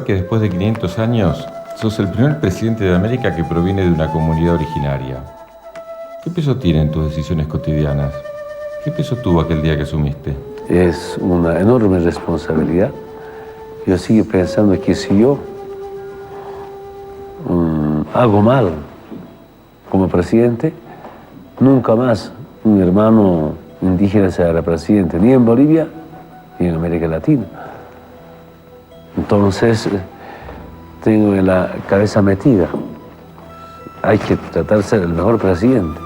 recordar que después de 500 años sos el primer presidente de América que proviene de una comunidad originaria. ¿Qué peso tienen tus decisiones cotidianas? ¿Qué peso tuvo aquel día que asumiste? Es una enorme responsabilidad. Yo sigo pensando que si yo hago mal como presidente, nunca más un hermano indígena será presidente, ni en Bolivia ni en América Latina. Entonces, tengo en la cabeza metida. Hay que tratar de ser el mejor presidente.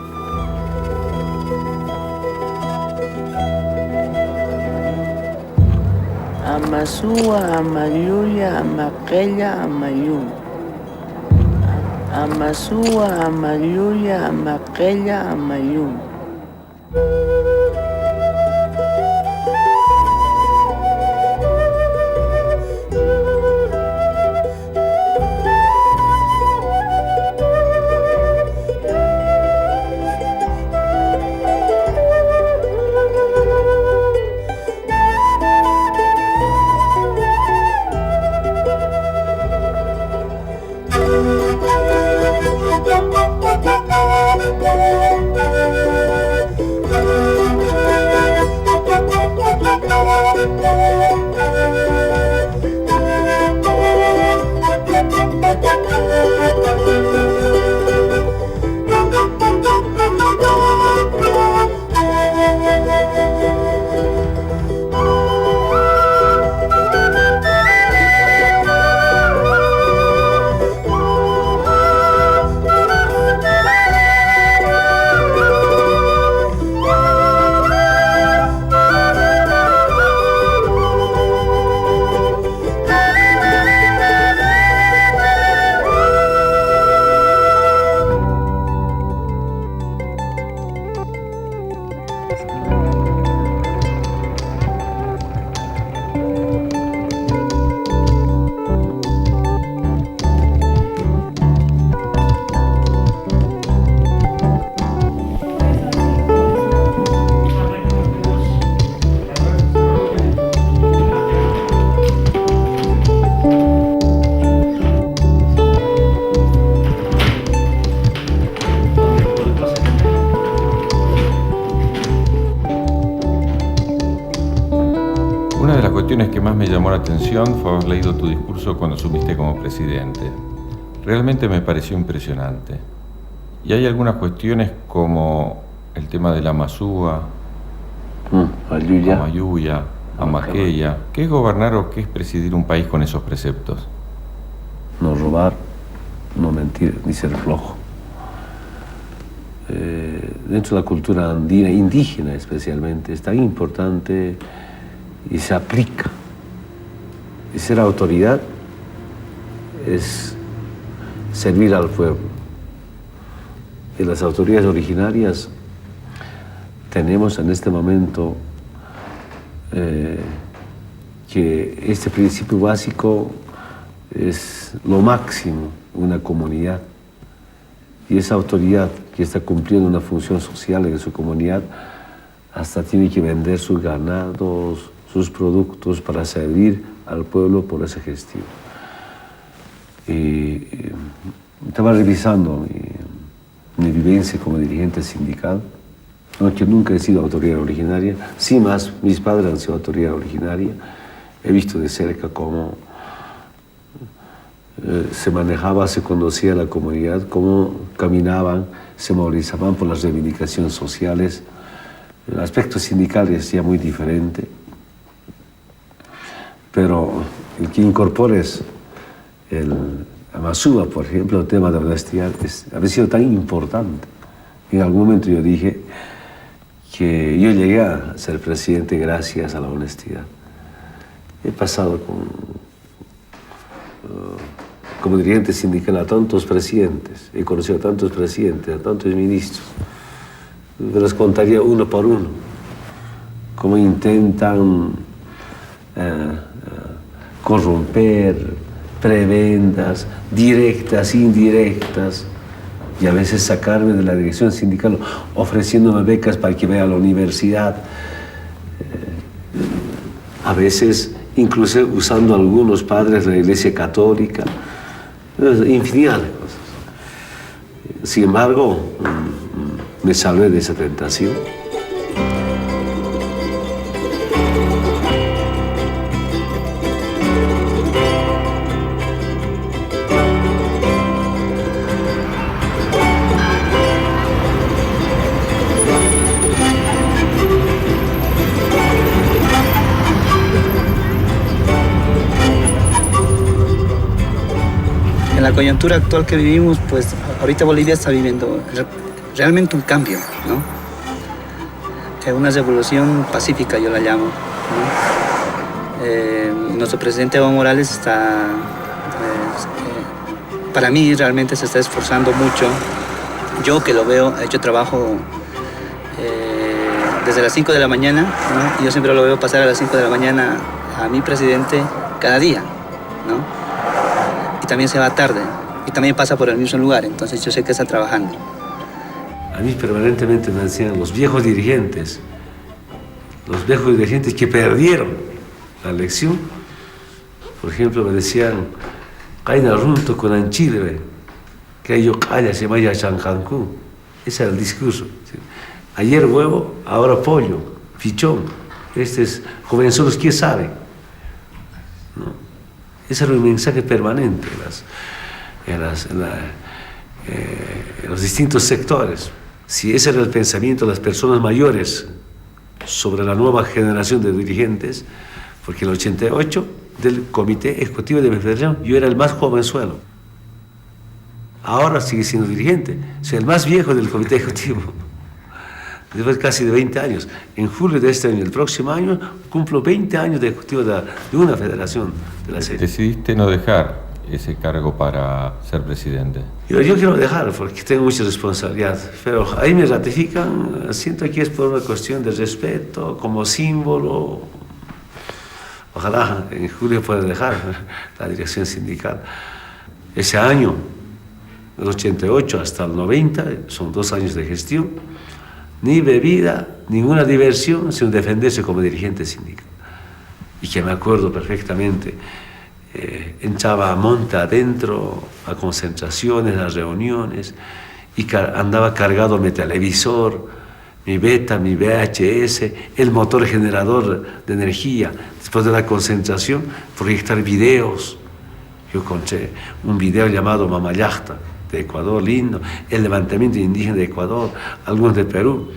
Amasua, Amayuya, Amaquella, Amayú. Amasua, Amayuya, Amaquella, Amayú. Una de las cuestiones que más me llamó la atención fue haber leído tu discurso cuando asumiste como presidente. Realmente me pareció impresionante. Y hay algunas cuestiones como el tema de la Amasúa, Amayuya, Amaquella. ¿Qué es gobernar o qué es presidir un país con esos preceptos? No robar, no mentir, ni ser flojo. Dentro de la cultura andina, indígena especialmente, es tan importante y se aplica. Y ser autoridad es servir al pueblo. Y las autoridades originarias tenemos en este momento que este principio básico es lo máximo en una comunidad. Y esa autoridad que está cumpliendo una función social en su comunidad hasta tiene que vender sus ganados, sus productos para servir al pueblo por esa gestión. Y estaba revisando mi vivencia como dirigente sindical, aunque nunca he sido autoridad originaria, sí más mis padres han sido autoridad originaria. He visto de cerca cómo se manejaba, se conocía la comunidad, cómo caminaban, se movilizaban por las reivindicaciones sociales. El aspecto sindical es ya muy diferente, pero el que incorpores el Amasúa, por ejemplo, el tema de la honestidad, ha sido tan importante. En algún momento yo dije que yo llegué a ser presidente gracias a la honestidad. He pasado como dirigente sindical a tantos presidentes, he conocido a tantos presidentes, a tantos ministros. Me los contaría uno por uno, cómo intentan corromper, prebendas, directas, indirectas, y a veces sacarme de la dirección sindical ofreciéndome becas para que vaya a la universidad. A veces incluso usando algunos padres de la Iglesia Católica, infinidad de cosas. Sin embargo, me salvé de esa tentación. En la coyuntura actual que vivimos, pues ahorita Bolivia está viviendo realmente un cambio, ¿no? Una revolución pacífica, yo la llamo, ¿no? Nuestro presidente Evo Morales está, para mí realmente se está esforzando mucho. Yo que lo veo, yo trabajo desde las 5 de la mañana, ¿no? Yo siempre lo veo pasar a las 5 de la mañana a mi presidente cada día, ¿no? Y también se va tarde, y también pasa por el mismo lugar, entonces yo sé que está trabajando. A mí permanentemente me decían los viejos dirigentes que perdieron la elección. Por ejemplo, me decían, Kaina Runto con Anchilve, que yo calla se vaya a Chancancú. Ese era el discurso. Ayer huevo, ahora pollo, fichón. Este es jovenzuelos, ¿quién sabe? ¿No? Ese era un mensaje permanente en los distintos sectores. Si ese era el pensamiento de las personas mayores sobre la nueva generación de dirigentes, porque en el 88 del Comité Ejecutivo de mi federación yo era el más jovenzuelo. Ahora sigue siendo dirigente, soy el más viejo del Comité Ejecutivo. Después casi de 20 años. En julio de este año, el próximo año, cumplo 20 años de ejecutivo de una federación de la serie. ¿Decidiste no dejar ese cargo para ser presidente? Yo quiero dejar porque tengo mucha responsabilidad, pero ahí me ratifican, siento que es por una cuestión de respeto, como símbolo. Ojalá en julio pueda dejar la dirección sindical. Ese año, del 88 hasta el 90, son 2 años de gestión. Ni bebida, ninguna diversión, sino defenderse como dirigente sindical. Y que me acuerdo perfectamente, entraba a monte adentro, a concentraciones, a reuniones, y andaba cargado mi televisor, mi beta, mi VHS, el motor generador de energía. Después de la concentración, proyectar videos. Yo conté un video llamado Mamayachta, de Ecuador, lindo, el levantamiento indígena de Ecuador, algunos de Perú,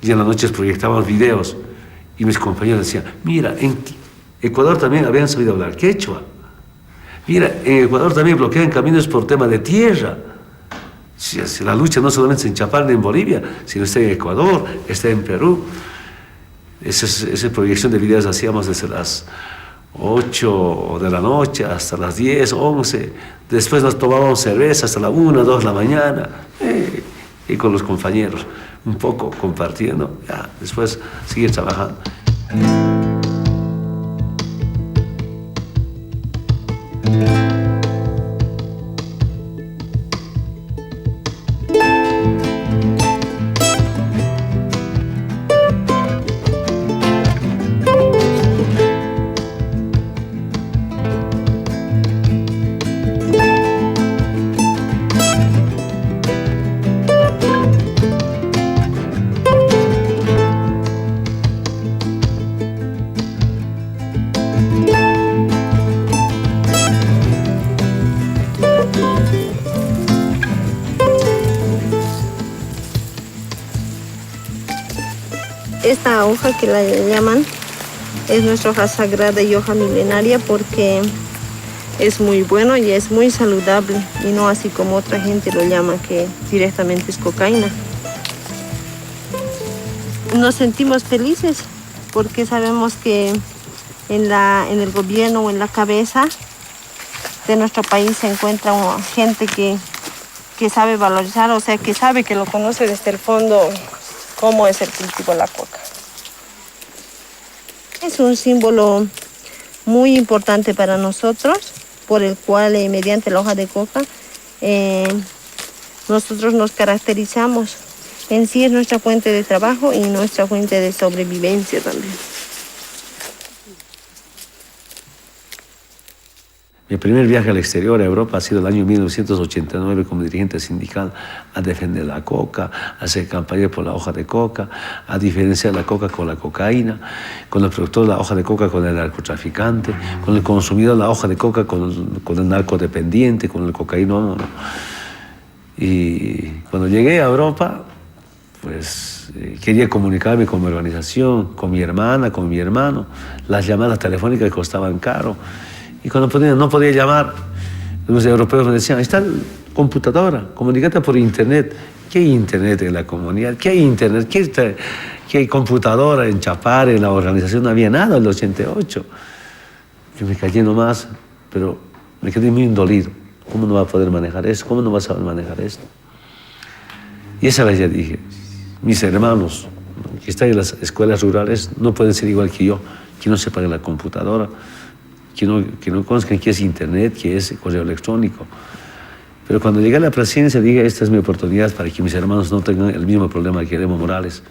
y en las noches proyectábamos videos, y mis compañeros decían, mira, en Ecuador también habían sabido hablar quechua, mira, en Ecuador también bloquean caminos por tema de tierra. Si la lucha no solamente en Chapal ni en Bolivia, sino está en Ecuador, está en Perú. Esa proyección de videos hacíamos desde las 8 de la noche hasta las 10, 11. Después nos tomábamos cerveza hasta la 1, 2 de la mañana. Y con los compañeros, un poco compartiendo. Ya, después seguir trabajando. Esta hoja que la llaman es nuestra hoja sagrada y hoja milenaria porque es muy bueno y es muy saludable y no así como otra gente lo llama que directamente es cocaína. Nos sentimos felices porque sabemos que en el gobierno o en la cabeza de nuestro país se encuentra gente que sabe valorizar, o sea, que sabe, que lo conoce desde el fondo cómo es el cultivo de la coca. Es un símbolo muy importante para nosotros, por el cual mediante la hoja de coca nosotros nos caracterizamos. En sí es nuestra fuente de trabajo y nuestra fuente de sobrevivencia también. Mi primer viaje al exterior, a Europa, ha sido el año 1989 como dirigente sindical a defender la coca, a hacer campaña por la hoja de coca, a diferenciar la coca con la cocaína, con el productor de la hoja de coca con el narcotraficante, con el consumidor de la hoja de coca con el narcodependiente, con el cocainómano. Y cuando llegué a Europa, pues quería comunicarme con mi organización, con mi hermana, con mi hermano. Las llamadas telefónicas costaban caro. Y cuando no podía llamar, los europeos me decían, ahí está la computadora, comunícate por internet. ¿Qué hay internet en la comunidad? ¿Qué hay internet? ¿Qué hay computadora en Chapare, en la organización? No había nada en el 88. Yo me callé nomás, pero me quedé muy dolido. ¿Cómo no va a poder manejar eso? ¿Cómo no va a saber manejar esto? Y esa vez ya dije, mis hermanos que están en las escuelas rurales no pueden ser igual que yo, que no sepan la computadora, que no conozcan qué es internet, qué es correo electrónico. Pero cuando llegué a la presidencia dije, esta es mi oportunidad para que mis hermanos no tengan el mismo problema que Evo Morales.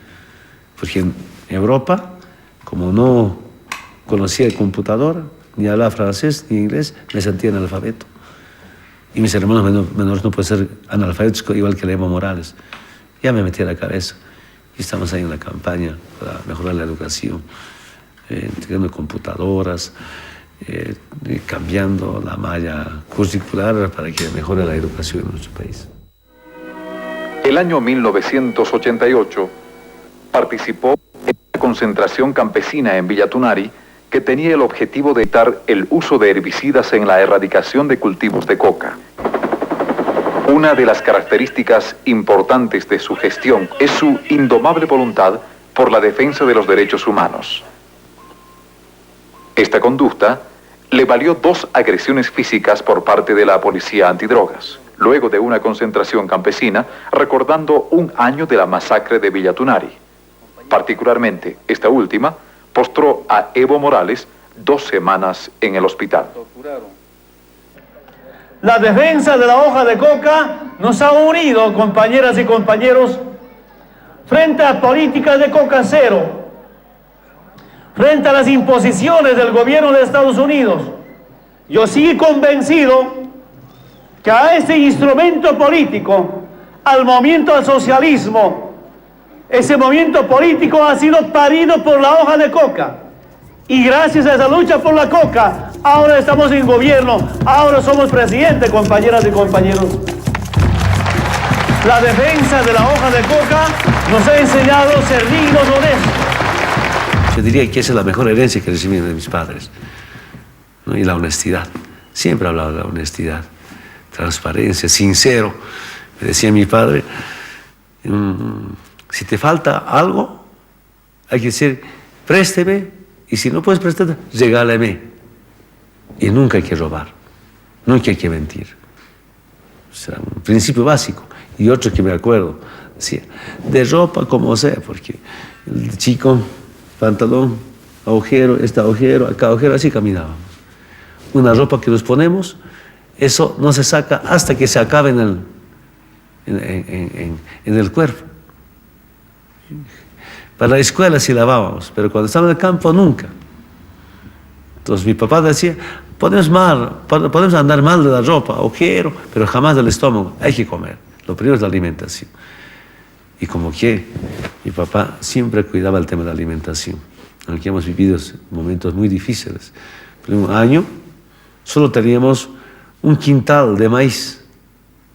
Porque en Europa, como no conocía computadora, ni hablaba francés ni inglés, me sentía analfabeto. Y mis hermanos menores no pueden ser analfabetos igual que Evo Morales. Ya me metí a la cabeza. Y estamos ahí en la campaña para mejorar la educación, entregando computadoras, cambiando la malla curricular para que mejore la educación en nuestro país. El año 1988 participó en una concentración campesina en Villa Tunari que tenía el objetivo de evitar el uso de herbicidas en la erradicación de cultivos de coca. Una de las características importantes de su gestión es su indomable voluntad por la defensa de los derechos humanos. Esta conducta le valió 2 agresiones físicas por parte de la policía antidrogas, luego de una concentración campesina recordando un año de la masacre de Villa Tunari. Particularmente, esta última postró a Evo Morales 2 semanas en el hospital. La defensa de la hoja de coca nos ha unido, compañeras y compañeros, frente a políticas de coca cero, frente a las imposiciones del gobierno de Estados Unidos. Yo sigo convencido que a este instrumento político, al movimiento al socialismo, ese movimiento político ha sido parido por la hoja de coca. Y gracias a esa lucha por la coca, ahora estamos en gobierno, ahora somos presidente, compañeras y compañeros. La defensa de la hoja de coca nos ha enseñado a ser dignos, honestos. Yo diría que esa es la mejor herencia que recibí de mis padres, ¿no? Y la honestidad. Siempre he hablado de la honestidad, transparencia, sincero. Me decía mi padre, si te falta algo, hay que decir, présteme, y si no puedes prestar, regálame. Y nunca hay que robar, nunca hay que mentir. O sea, un principio básico. Y otro que me acuerdo, decía, de ropa como sea, porque el chico, pantalón, agujero, acá agujero, así caminábamos. Una ropa que nos ponemos, eso no se saca hasta que se acabe en el cuerpo. Para la escuela sí lavábamos, pero cuando estábamos en el campo nunca. Entonces mi papá decía, podemos andar mal de la ropa, agujero, pero jamás del estómago, hay que comer. Lo primero es la alimentación. Y como que mi papá siempre cuidaba el tema de la alimentación, aunque hemos vivido momentos muy difíciles. Pero un año solo teníamos un quintal de maíz,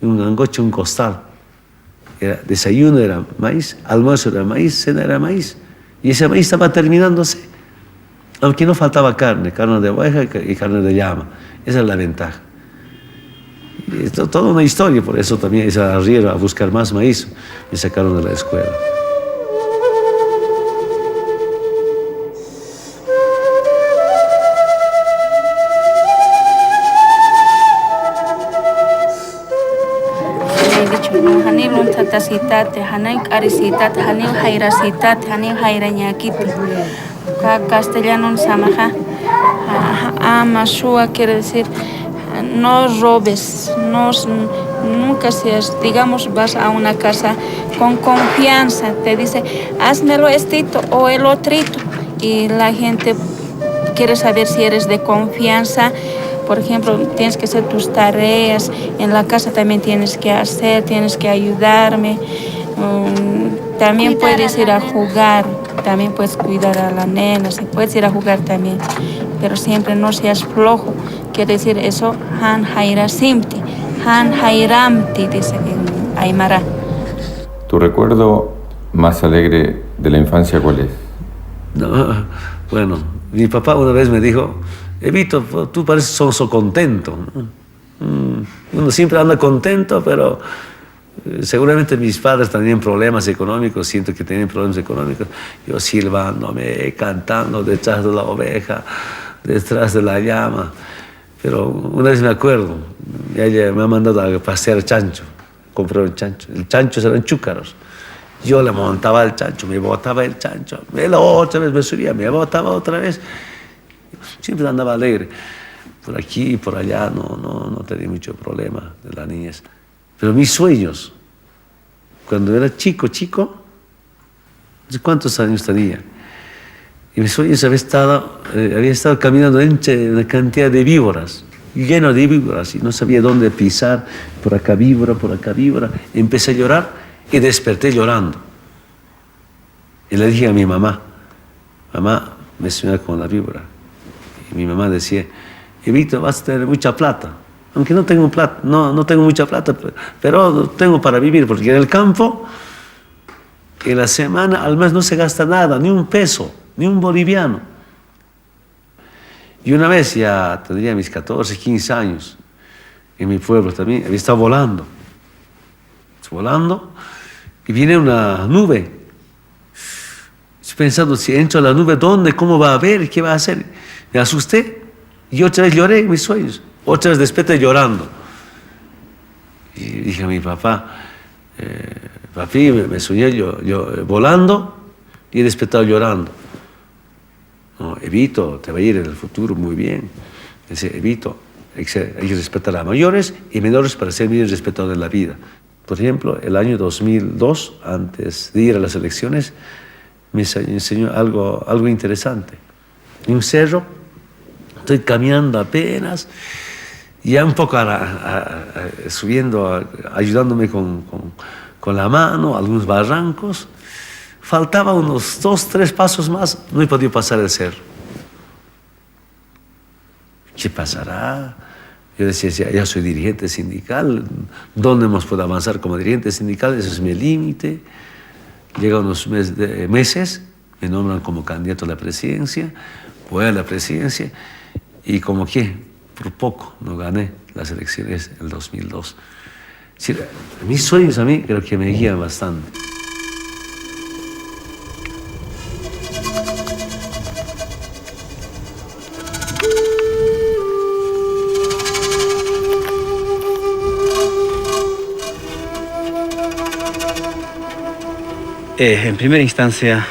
un angoche, un costal. Desayuno era maíz, almuerzo era maíz, cena era maíz. Y ese maíz estaba terminándose. Aunque no faltaba carne de oveja y carne de llama. Esa es la ventaja. Y es toda una historia, por eso también hice arriero a buscar más maíz. Me sacaron de la escuela. Tatasitate, hanay karisitate, hanay hayrasitate, hanay hayrañakiti. Castellano samaja, amashua quiere decir no robes, nunca seas, digamos, vas a una casa con confianza, te dice, házmelo estito o el otrito, y la gente quiere saber si eres de confianza, por ejemplo, tienes que hacer tus tareas, en la casa también tienes que hacer, tienes que ayudarme. También puedes ir a jugar, también puedes cuidar a la nena, puedes ir a jugar también, pero siempre no seas flojo. Quiere decir eso, Han Haira Simti, Han Hairamti, dice en Aymara. ¿Tu recuerdo más alegre de la infancia cuál es? No, bueno, mi papá una vez me dijo, Evito, tú pareces sonso contento. Uno siempre anda contento, pero seguramente mis padres tenían problemas económicos, siento que tenían problemas económicos. Yo silbándome, cantando detrás de la oveja, detrás de la llama. Pero una vez me acuerdo, ella me ha mandado a pasear chancho, compré un chancho. El chancho eran chúcaros. Yo le montaba el chancho, me botaba el chancho, la otra vez me subía, me botaba otra vez. Siempre andaba alegre. Por aquí y por allá no tenía mucho problema de la niñez. Pero mis sueños, cuando era chico, no sé cuántos años tenía, y mis sueños había estado caminando entre una cantidad de víboras, lleno de víboras, y no sabía dónde pisar, por acá víbora, Empecé a llorar y desperté llorando. Y le dije a mi mamá, me soñé con la víbora. Y mi mamá decía, Evito, vas a tener mucha plata. Aunque no tengo mucha plata, pero tengo para vivir, porque en el campo, en la semana, al mes no se gasta nada, ni un peso, ni un boliviano. Y una vez, ya tendría mis 14, 15 años, en mi pueblo también, había estado volando, y viene una nube. Estoy pensando, si entro a la nube, ¿dónde? ¿Cómo va a ver? ¿Qué va a hacer? Me asusté, y otra vez lloré en mis sueños. Otra vez desperté llorando. Y dije a mi papá, papi, me soñé yo volando y he despertado llorando. No, Evito, te va a ir en el futuro muy bien. Dice, Evito, hay que respetar a mayores y menores para ser bien respetados en la vida. Por ejemplo, el año 2002, antes de ir a las elecciones, me enseñó algo interesante. En un cerro, estoy caminando apenas, ya un poco subiendo, ayudándome con la mano, algunos barrancos. Faltaba unos 2, 3 pasos más, no he podido pasar el cerro. ¿Qué pasará? Yo decía, ya soy dirigente sindical, ¿dónde hemos podido avanzar como dirigente sindical? Ese es mi límite. Llegan unos meses, me nombran como candidato a la presidencia, voy a la presidencia y como que por poco no gané las elecciones del 2002. Es decir, mis sueños a mí creo que me guían bastante. En primera instancia,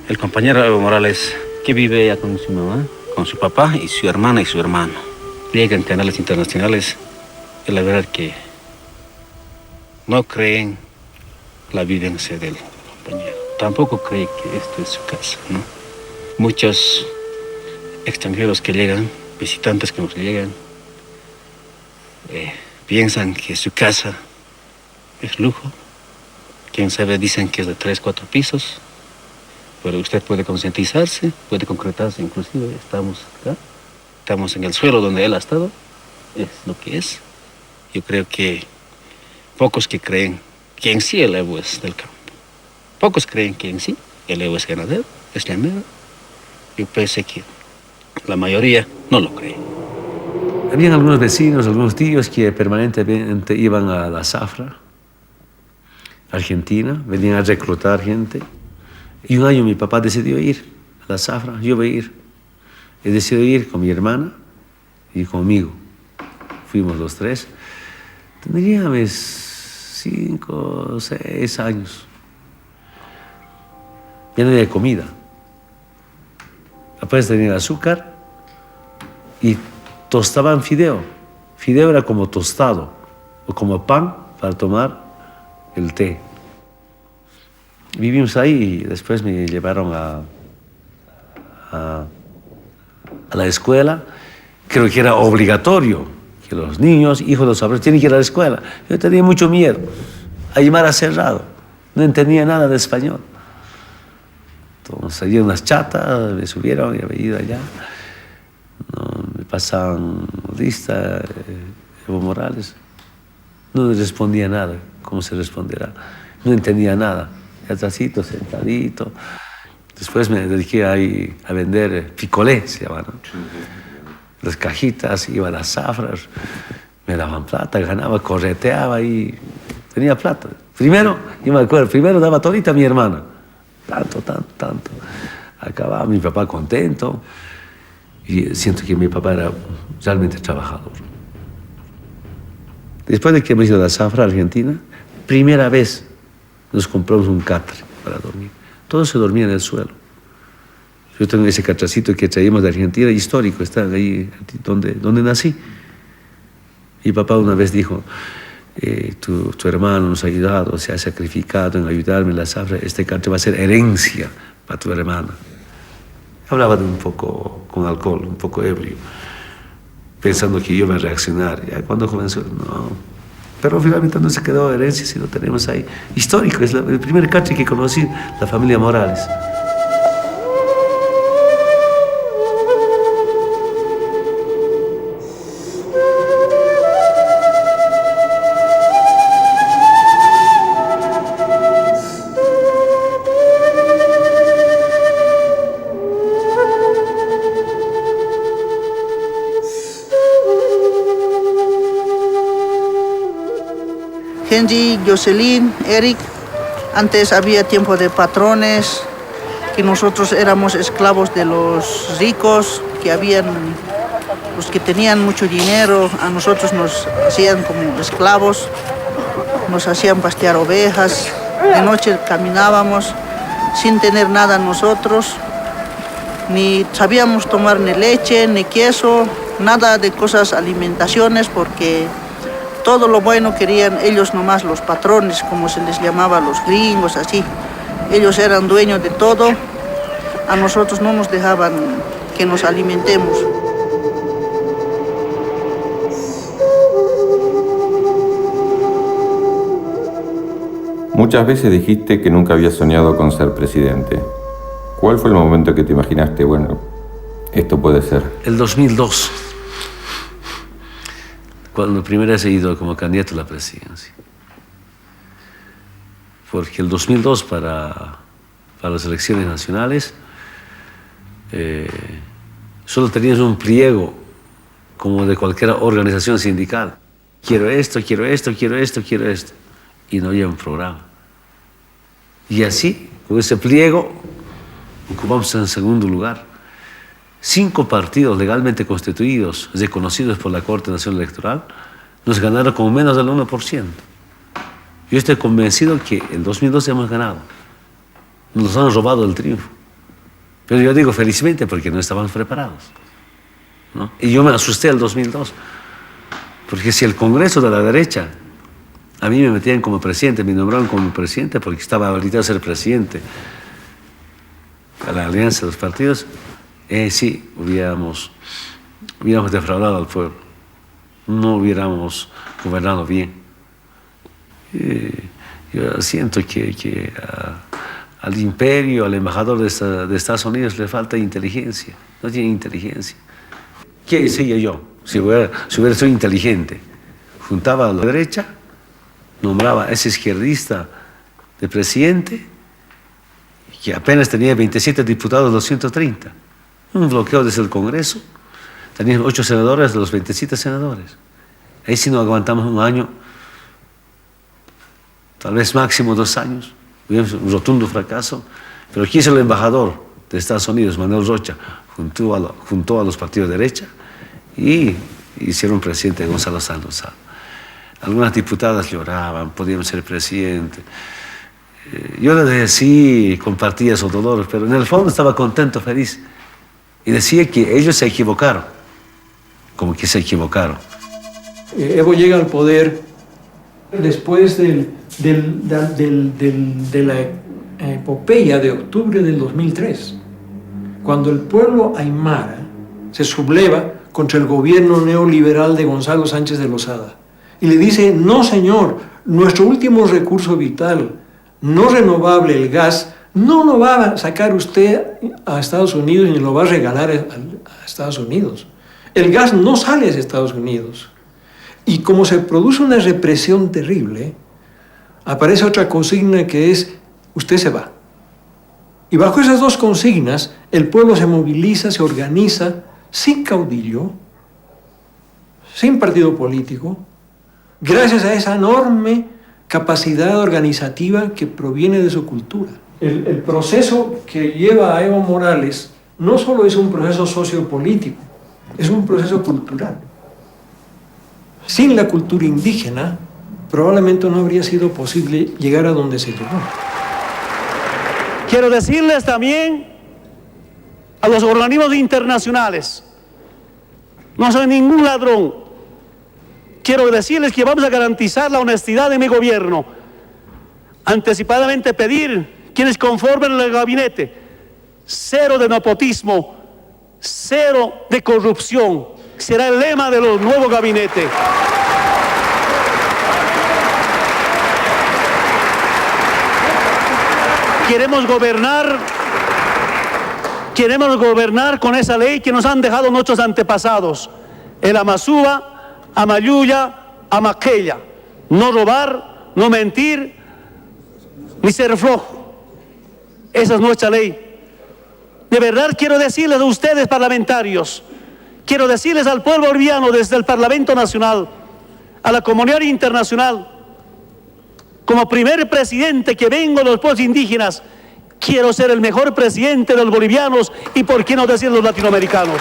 el compañero Evo Morales, que vive ya con su mamá, con su papá y su hermana y su hermano. Llegan canales internacionales y la verdad que no creen la vivencia del compañero. Tampoco cree que esto es su casa, ¿no? Muchos extranjeros que llegan, visitantes que nos llegan, piensan que su casa es lujo. Quién sabe, dicen que es de 3, 4 pisos, pero usted puede concientizarse, puede concretarse, inclusive estamos acá, estamos en el suelo donde él ha estado, es lo que es. Yo creo que pocos que creen que en sí el Evo es del campo, pocos creen que en sí el Evo es ganadero, es llanero. Yo pensé que la mayoría no lo cree. Habían algunos vecinos, algunos tíos que permanentemente iban a la zafra Argentina, venían a reclutar gente. Y un año mi papá decidió ir a la zafra, yo voy a ir. He decidido ir con mi hermana y conmigo. Fuimos los 3. Tendríamos 5, 6 años. Ya no había comida. Apenas tenía azúcar y tostaban fideo. Fideo era como tostado o como pan para tomar el té. Vivimos ahí y después me llevaron a la escuela Creo que era obligatorio que los niños, hijos de los abuelos, tienen que ir a la escuela. Yo tenía mucho miedo. Aymara cerrado, no entendía nada de español. Entonces, salían unas chatas, me subieron y había ido allá. No, me pasaban lista, Evo Morales. No les respondía nada, ¿cómo se responderá? No entendía nada, atrásito, sentadito. Después me dediqué ahí a vender picolé, se llama, ¿no? Las cajitas, iba a las zafras, me daban plata, ganaba, correteaba y tenía plata. Primero, yo me acuerdo, primero daba todita a mi hermana. Tanto. Acababa mi papá contento y siento que mi papá era realmente trabajador. Después de que hemos ido a la zafra argentina, primera vez nos compramos un catre para dormir. Todo se dormía en el suelo. Yo tengo ese catracito que traíamos de Argentina, histórico, está ahí donde nací. Mi papá una vez dijo, tu hermano nos ha ayudado, se ha sacrificado en ayudarme en la zafra, este catre va a ser herencia para tu hermana. Hablaba de un poco con alcohol, un poco ebrio, pensando que yo iba a reaccionar. Ya cuando comenzó, no. Pero finalmente no se quedó herencia, si lo tenemos ahí. Histórico, es el primer catre que conocí, la familia Morales. Henry, Jocelyn, Eric, antes había tiempo de patrones, que nosotros éramos esclavos de los ricos, que habían los que tenían mucho dinero, a nosotros nos hacían como esclavos, nos hacían pastear ovejas, de noche caminábamos sin tener nada nosotros, ni sabíamos tomar ni leche, ni queso, nada de cosas, alimentaciones, porque todo lo bueno querían ellos nomás, los patrones, como se les llamaba, los gringos, así. Ellos eran dueños de todo, a nosotros no nos dejaban que nos alimentemos. Muchas veces dijiste que nunca habías soñado con ser presidente. ¿Cuál fue el momento que te imaginaste, bueno, esto puede ser? El 2002. Cuando primero he ido como candidato a la presidencia. Porque el 2002 para las elecciones nacionales solo tenías un pliego como de cualquier organización sindical. Quiero esto. Y no había un programa. Y así, con ese pliego, ocupamos en segundo lugar. 5 partidos legalmente constituidos, reconocidos por la Corte Nacional Electoral, nos ganaron con menos del 1%. Yo estoy convencido que en 2012 hemos ganado. Nos han robado el triunfo. Pero yo digo felizmente porque no estábamos preparados, ¿no? Y yo me asusté el 2002. Porque si el Congreso de la derecha, a mí me metían como presidente, me nombraron como presidente porque estaba habilitado a ser presidente a la alianza de los partidos, sí, hubiéramos defraudado al pueblo, no hubiéramos gobernado bien. Yo siento que al imperio, al embajador de Estados Unidos le falta inteligencia, no tiene inteligencia. ¿Qué decía yo? Si hubiera sido inteligente, juntaba a la derecha, nombraba a ese izquierdista de presidente, que apenas tenía 27 diputados de los 130. Un bloqueo desde el Congreso, tenían 8 senadores de los 27 senadores. Ahí sí no aguantamos un año, tal vez máximo 2 años, un rotundo fracaso. Pero aquí hizo el embajador de Estados Unidos, Manuel Rocha, juntó a los partidos de derecha y hicieron presidente a Gonzalo Santos. Algunas diputadas lloraban, podían ser presidente. Yo les decía sí, compartía esos dolores, pero en el fondo estaba contento, feliz. Y decía que ellos se equivocaron, como que se equivocaron. Evo llega al poder después de la epopeya de octubre del 2003, cuando el pueblo aymara se subleva contra el gobierno neoliberal de Gonzalo Sánchez de Lozada. Y le dice, no señor, nuestro último recurso vital, no renovable, el gas, no lo va a sacar usted a Estados Unidos ni lo va a regalar a Estados Unidos. El gas no sale de Estados Unidos. Y como se produce una represión terrible, aparece otra consigna que es, usted se va. Y bajo esas dos consignas, el pueblo se moviliza, se organiza, sin caudillo, sin partido político, gracias a esa enorme capacidad organizativa que proviene de su cultura. El proceso que lleva a Evo Morales no solo es un proceso sociopolítico, es un proceso cultural. Sin la cultura indígena, probablemente no habría sido posible llegar a donde se llegó. Quiero decirles también a los organismos internacionales, no soy ningún ladrón. Quiero decirles que vamos a garantizar la honestidad de mi gobierno. Anticipadamente pedir quienes conformen el gabinete, cero de nepotismo, cero de corrupción, será el lema de los nuevos gabinetes. Queremos gobernar con esa ley que nos han dejado nuestros antepasados, el Amazúa, Amayuya, Amaqueya. No robar, no mentir, ni ser flojo. Esa es nuestra ley. De verdad quiero decirles a ustedes parlamentarios, quiero decirles al pueblo boliviano desde el Parlamento Nacional, a la comunidad internacional, como primer presidente que vengo de los pueblos indígenas, quiero ser el mejor presidente de los bolivianos y por qué no decir los latinoamericanos.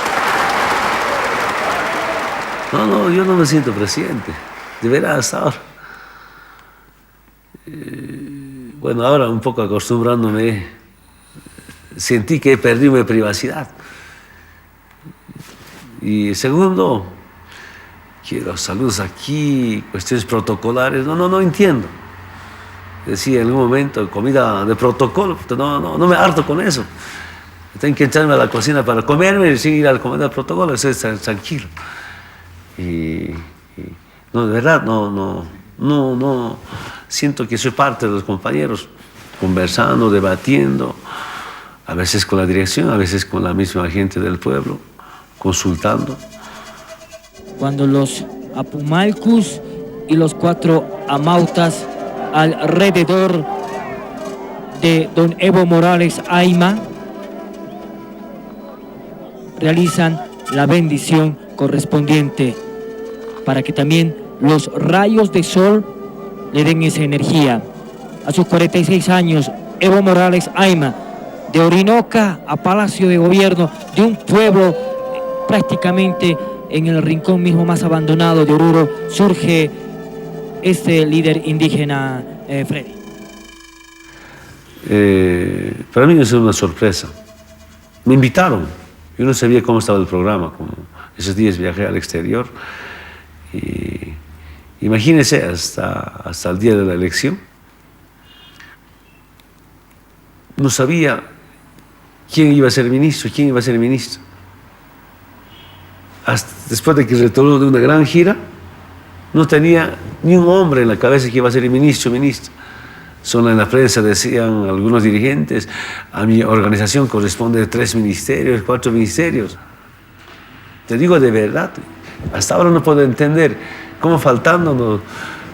No, yo no me siento presidente, de veras hasta ahora. Bueno, ahora un poco acostumbrándome, sentí que perdí mi privacidad. Y segundo, quiero saludos aquí, cuestiones protocolares, no entiendo. Decía en un momento, comida de protocolo, no me harto con eso. Tengo que echarme a la cocina para comerme y seguir al comer de protocolo, eso es tranquilo. No, de verdad, no, siento que soy parte de los compañeros, conversando, debatiendo, a veces con la dirección, a veces con la misma gente del pueblo, consultando. Cuando los Apumalcus y los 4 amautas alrededor de don Evo Morales Ayma realizan la bendición correspondiente para que también los rayos de sol le den esa energía. A sus 46 años, Evo Morales Ayma, de Orinoca a Palacio de Gobierno, de un pueblo prácticamente en el rincón mismo más abandonado de Oruro, surge este líder indígena, Freddy. Para mí es una sorpresa. Me invitaron. Yo no sabía cómo estaba el programa. Como esos días viajé al exterior. Y imagínense, hasta el día de la elección, no sabía quién iba a ser ministro, Hasta después de que retornó de una gran gira, no tenía ni un hombre en la cabeza que iba a ser ministro. Solo en la prensa decían algunos dirigentes, a mi organización corresponde 3 ministerios, 4 ministerios. Te digo de verdad, hasta ahora no puedo entender cómo faltando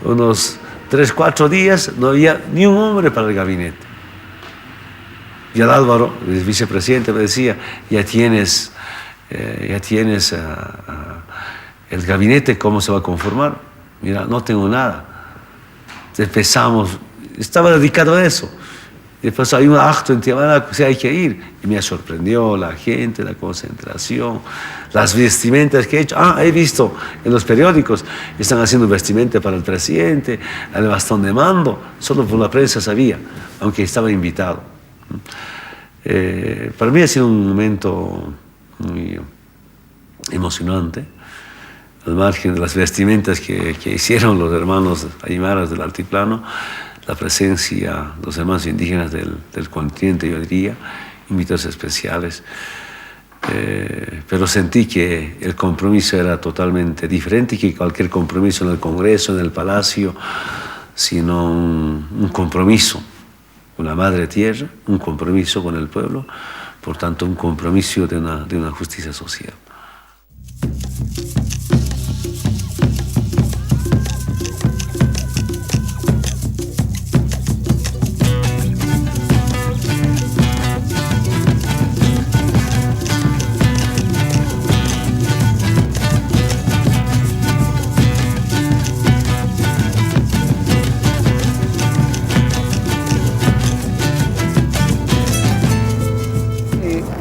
unos 3, 4 días no había ni un hombre para el gabinete. Y al Álvaro, el vicepresidente, me decía, ya tienes el gabinete, ¿cómo se va a conformar? Mira, no tengo nada. Empezamos, estaba dedicado a eso. Después hay un acto en Tiamana, que hay que ir. Y me sorprendió la gente, la concentración, las vestimentas que he hecho. He visto en los periódicos, están haciendo vestimenta para el presidente, el bastón de mando. Solo por la prensa sabía, aunque estaba invitado. Para mí ha sido un momento muy emocionante, al margen de las vestimentas que hicieron los hermanos aymaras del altiplano, la presencia de los hermanos indígenas del continente, yo diría, invitados especiales. pero sentí que el compromiso era totalmente diferente que cualquier compromiso en el Congreso, en el Palacio, sino un compromiso con la madre tierra, un compromiso con el pueblo, por tanto un compromiso de una justicia social.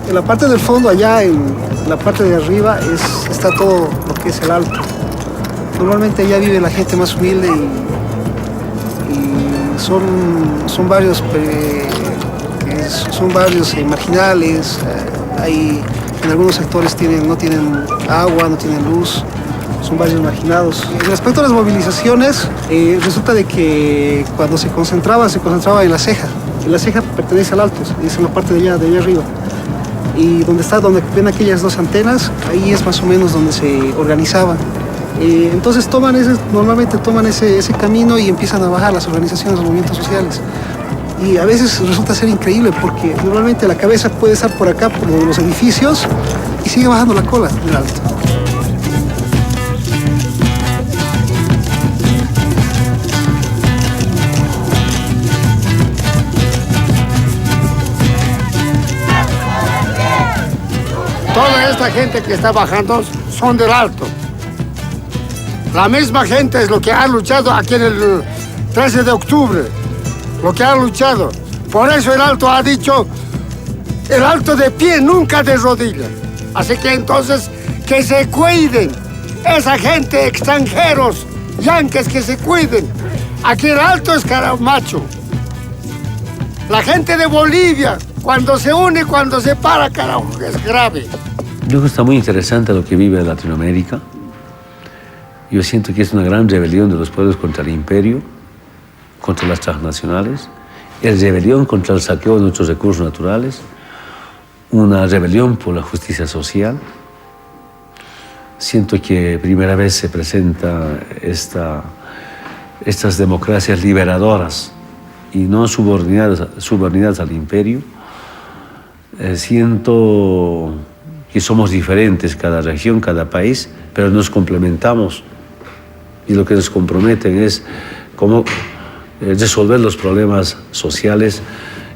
En la parte del fondo, allá en la parte de arriba, está todo lo que es el alto. Normalmente allá vive la gente más humilde y son barrios marginales. En algunos sectores no tienen agua, no tienen luz, son barrios marginados. En respecto a las movilizaciones, resulta de que cuando se concentraba en La Ceja. Y La Ceja pertenece al alto, es en la parte de allá arriba. Y donde ven aquellas dos antenas, ahí es más o menos donde se organizaban. Entonces normalmente toman ese camino y empiezan a bajar las organizaciones, los movimientos sociales. Y a veces resulta ser increíble porque normalmente la cabeza puede estar por acá, por los edificios, y sigue bajando la cola del alto. Toda esta gente que está bajando son del alto. La misma gente es lo que ha luchado aquí en el 13 de octubre. Lo que ha luchado. Por eso el alto ha dicho, el alto de pie, nunca de rodillas. Así que entonces, que se cuiden. Esa gente, extranjeros, yanques, que se cuiden. Aquí el alto es caramacho. La gente de Bolivia, cuando se une, cuando se para, carajo, es grave. Yo creo que está muy interesante lo que vive Latinoamérica. Yo siento que es una gran rebelión de los pueblos contra el imperio, contra las transnacionales, es rebelión contra el saqueo de nuestros recursos naturales, una rebelión por la justicia social. Siento que primera vez se presenta estas democracias liberadoras y no subordinadas al imperio. Siento que somos diferentes, cada región, cada país, pero nos complementamos. Y lo que nos comprometen es cómo resolver los problemas sociales,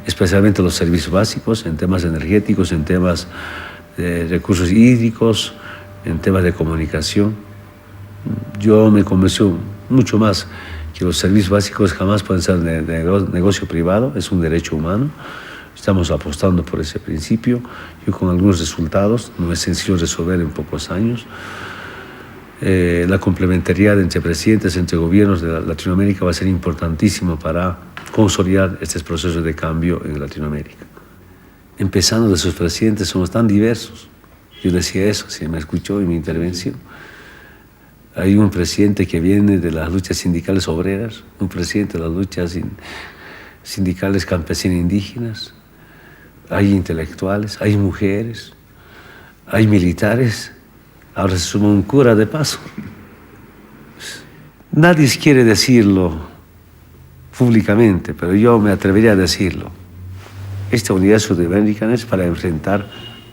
especialmente los servicios básicos, en temas energéticos, en temas de recursos hídricos, en temas de comunicación. Yo me convenció mucho más que los servicios básicos jamás pueden ser de negocio privado, es un derecho humano. Estamos apostando por ese principio. Yo con algunos resultados, no es sencillo resolver en pocos años. La complementariedad entre presidentes, entre gobiernos de Latinoamérica va a ser importantísimo para consolidar estos procesos de cambio en Latinoamérica. Empezando de sus presidentes, somos tan diversos. Yo decía eso, si me escuchó en mi intervención. Hay un presidente que viene de las luchas sindicales obreras, un presidente de las luchas sindicales campesinas indígenas, hay intelectuales, hay mujeres, hay militares, ahora se suma un cura de paso. Nadie quiere decirlo públicamente, pero yo me atrevería a decirlo. Esta unidad sudamericana es para enfrentar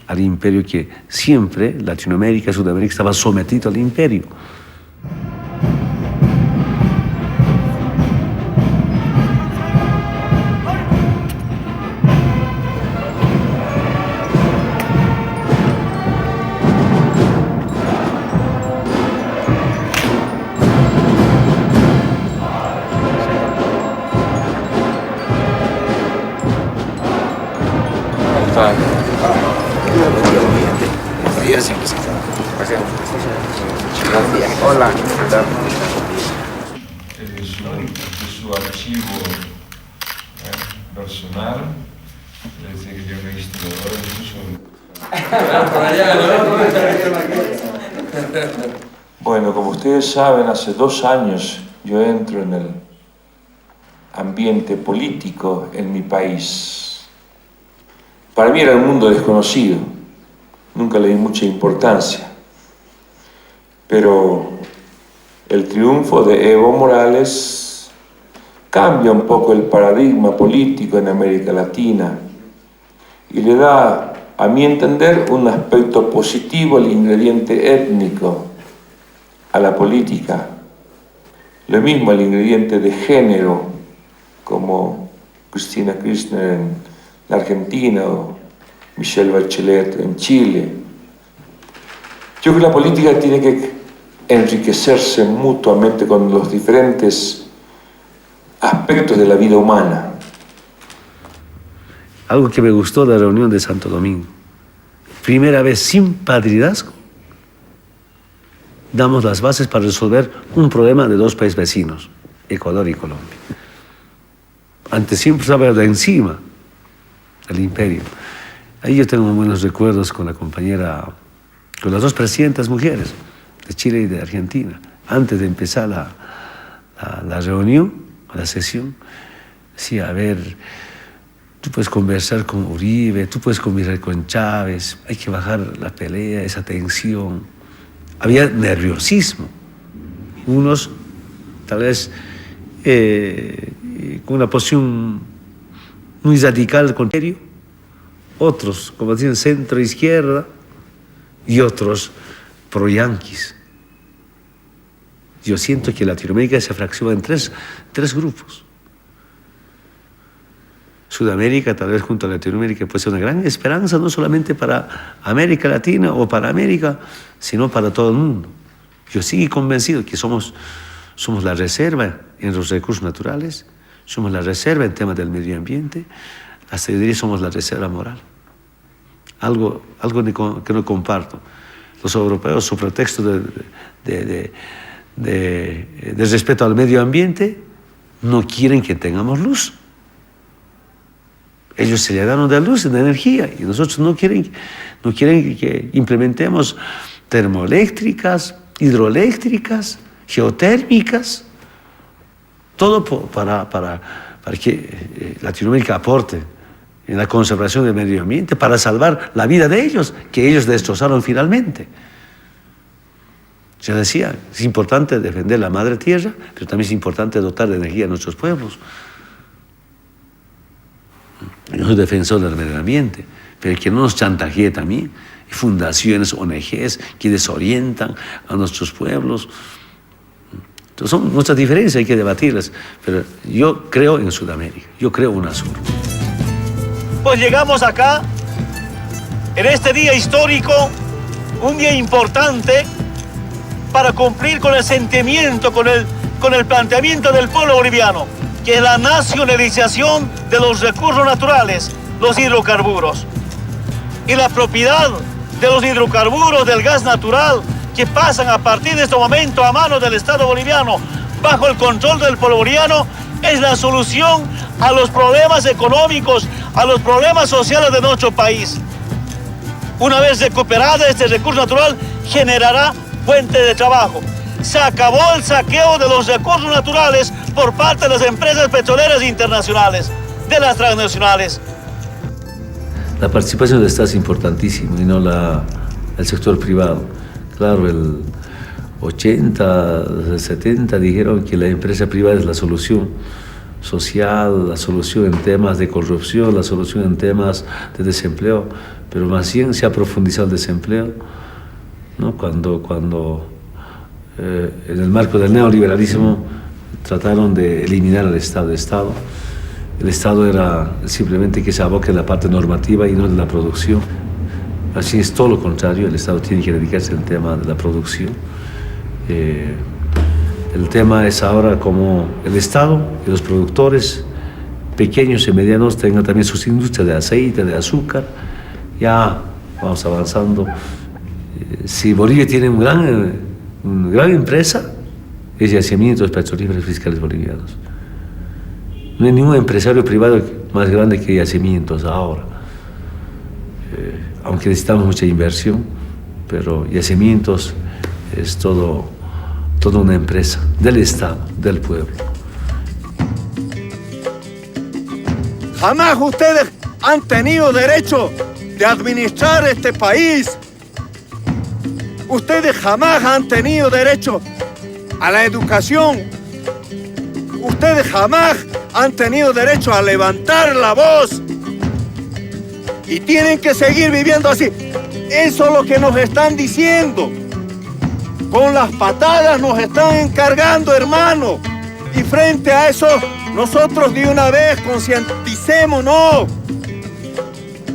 al imperio que siempre Latinoamérica y Sudamérica estaba sometido al imperio. Hola. Su archivo personal, desde que yo me historiador, Bueno, como ustedes saben, hace 2 años yo entro en el ambiente político en mi país. Para mí era un mundo desconocido. nunca le di mucha importancia. Pero el triunfo de Evo Morales cambia un poco el paradigma político en América Latina y le da, a mi entender, un aspecto positivo al ingrediente étnico, a la política. Lo mismo el ingrediente de género, como Cristina Kirchner en la Argentina o Michelle Bachelet en Chile. Yo creo que la política tiene que enriquecerse mutuamente con los diferentes aspectos de la vida humana. Algo que me gustó de la reunión de Santo Domingo. Primera vez sin padrinazgo damos las bases para resolver un problema de dos países vecinos, Ecuador y Colombia. Antes siempre estaba de encima del imperio. Ahí yo tengo buenos recuerdos con la compañera, con las dos presidentas mujeres de Chile y de Argentina. Antes de empezar la reunión, la sesión, decía, a ver, tú puedes conversar con Uribe, tú puedes conversar con Chávez, hay que bajar la pelea, esa tensión. Había nerviosismo. Unos, tal vez, con una posición muy radical con serio, otros, como dicen, centro-izquierda, y otros pro-yanquis. Yo siento que Latinoamérica se fracciona en tres grupos. Sudamérica, tal vez junto a Latinoamérica, puede ser una gran esperanza, no solamente para América Latina o para América, sino para todo el mundo. Yo sigo convencido que somos la reserva en los recursos naturales, somos la reserva en temas del medio ambiente, hasta yo diría somos la reserva moral. Algo que no comparto. Los europeos, su pretexto de respeto al medio ambiente, no quieren que tengamos luz. Ellos se llenaron de luz y de energía y nosotros no quieren que implementemos termoeléctricas, hidroeléctricas, geotérmicas, todo para que Latinoamérica aporte en la conservación del medio ambiente, para salvar la vida de ellos, que ellos destrozaron finalmente. Yo decía, es importante defender la madre tierra, pero también es importante dotar de energía a nuestros pueblos. Yo soy defensor del medio ambiente, pero que no nos chantajee también fundaciones, ONGs que desorientan a nuestros pueblos. Entonces son nuestras diferencias, hay que debatirlas, pero yo creo en Sudamérica, yo creo en UNASUR. Pues llegamos acá, en este día histórico, un día importante para cumplir con el sentimiento, con el planteamiento del pueblo boliviano, que es la nacionalización de los recursos naturales, los hidrocarburos. Y la propiedad de los hidrocarburos, del gas natural, que pasan a partir de este momento a manos del Estado boliviano, bajo el control del pueblo boliviano, es la solución a los problemas económicos, a los problemas sociales de nuestro país. Una vez recuperado este recurso natural, generará fuentes de trabajo. Se acabó el saqueo de los recursos naturales por parte de las empresas petroleras internacionales, de las transnacionales. La participación del Estado es importantísima y no el sector privado. Claro, el 80, 70 dijeron que la empresa privada es la solución social, la solución en temas de corrupción, la solución en temas de desempleo, pero más bien se ha profundizado el desempleo, ¿no? Cuando en el marco del neoliberalismo trataron de eliminar al Estado de Estado. El Estado era simplemente que se aboque en la parte normativa y no de la producción. Así es todo lo contrario, el Estado tiene que dedicarse al tema de la producción. El tema es ahora como el Estado y los productores pequeños y medianos tengan también sus industrias de aceite, de azúcar. Ya vamos avanzando. Si Bolivia tiene una gran empresa, es Yacimientos Petrolíferos Fiscales Bolivianos. No hay ningún empresario privado más grande que Yacimientos ahora. Aunque necesitamos mucha inversión, pero Yacimientos es toda una empresa del Estado, del pueblo. Jamás ustedes han tenido derecho de administrar este país Ustedes jamás han tenido derecho a la educación. Ustedes jamás han tenido derecho a levantar la voz. Y tienen que seguir viviendo así. Eso es lo que nos están diciendo. Con las patadas nos están encargando, hermano. Y frente a eso, nosotros de una vez concienticémonos.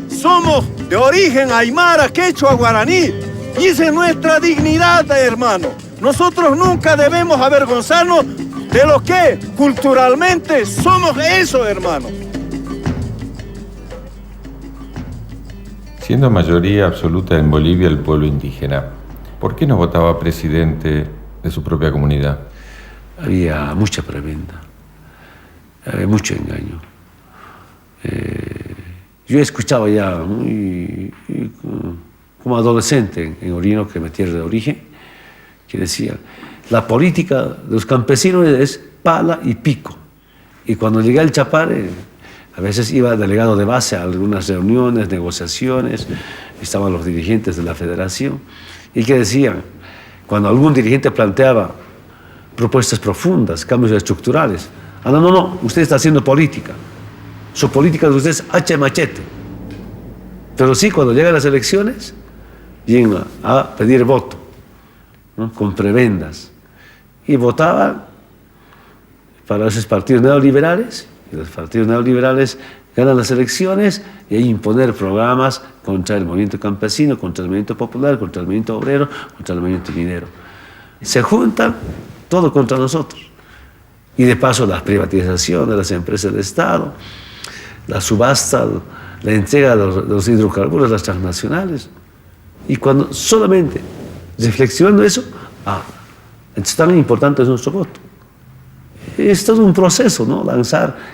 Somos de origen aymara, quechua, guaraní. Y esa es nuestra dignidad, hermano. Nosotros nunca debemos avergonzarnos de lo que culturalmente somos eso, hermano. Siendo mayoría absoluta en Bolivia el pueblo indígena, ¿por qué no votaba presidente de su propia comunidad? Había mucha prebenda, había mucho engaño. Yo escuchaba ya como adolescente en Orinoco, mi tierra de origen, que decía, la política de los campesinos es pala y pico. Y cuando llegué al Chapare, a veces iba delegado de base a algunas reuniones, negociaciones, estaban los dirigentes de la federación, y que decían, cuando algún dirigente planteaba propuestas profundas, cambios estructurales, no, usted está haciendo política, su política de usted es hacha y machete. Pero sí, cuando llegan las elecciones, vienen a pedir voto, ¿no? Con prebendas, y votaban para esos partidos neoliberales, y los partidos neoliberales ganan las elecciones y hay imponer programas contra el movimiento campesino, contra el movimiento popular, contra el movimiento obrero, contra el movimiento minero. Se juntan todo contra nosotros. Y de paso la privatización de las empresas del Estado, la subasta, la entrega de los hidrocarburos a las transnacionales. Y cuando solamente reflexionando eso, entonces tan importante es nuestro voto. Es todo un proceso, ¿no?